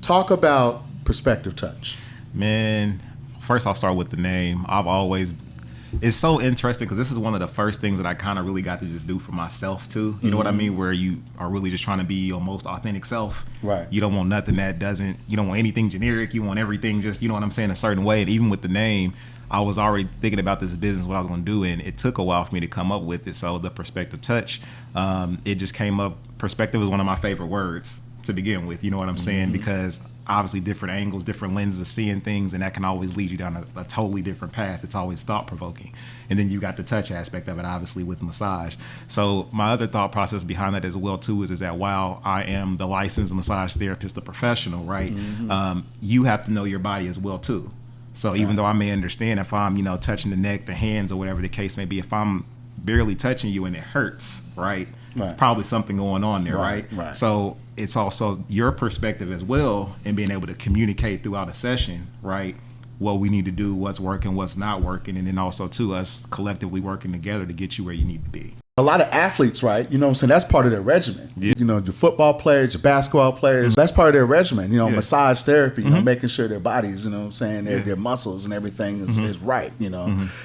Talk about Perspective Touch. Man, first I'll start with the name. It's so interesting because this is one of the first things that I kind of really got to just do for myself too. You know what I mean? Where you are really just trying to be your most authentic self. Right. You don't want nothing you don't want anything generic. You want everything just, you know what I'm saying, a certain way. And even with the name, I was already thinking about this business, what I was going to do, and it took a while for me to come up with it. So the Perspective Touch, it just came up. Perspective is one of my favorite words to begin with, you know what I'm saying? Because obviously different angles, different lenses of seeing things, and that can always lead you down a totally different path. It's always thought-provoking. And then you got the touch aspect of it, obviously, with massage. So my other thought process behind that as well, too, is that while I am the licensed massage therapist, the professional, right, you have to know your body as well, too. So even though I may understand if I'm, touching the neck, the hands, or whatever the case may be, if I'm barely touching you and it hurts, right, there's probably something going on there, right? So it's also your perspective as well, and being able to communicate throughout a session, right, what we need to do, what's working, what's not working, and then also to us collectively working together to get you where you need to be. A lot of athletes, right? You know what I'm saying? That's part of their regimen. Yeah. The football players, the basketball players, that's part of their regimen. Massage therapy, making sure their bodies, their muscles and everything is right,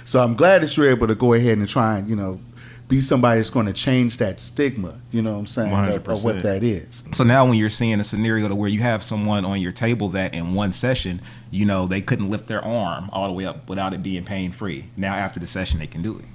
So I'm glad that you're able to go ahead and try and, be somebody that's going to change that stigma, you know what I'm saying, of what that is. So now when you're seeing a scenario to where you have someone on your table that in one session, they couldn't lift their arm all the way up without it being pain-free. Now after the session, they can do it.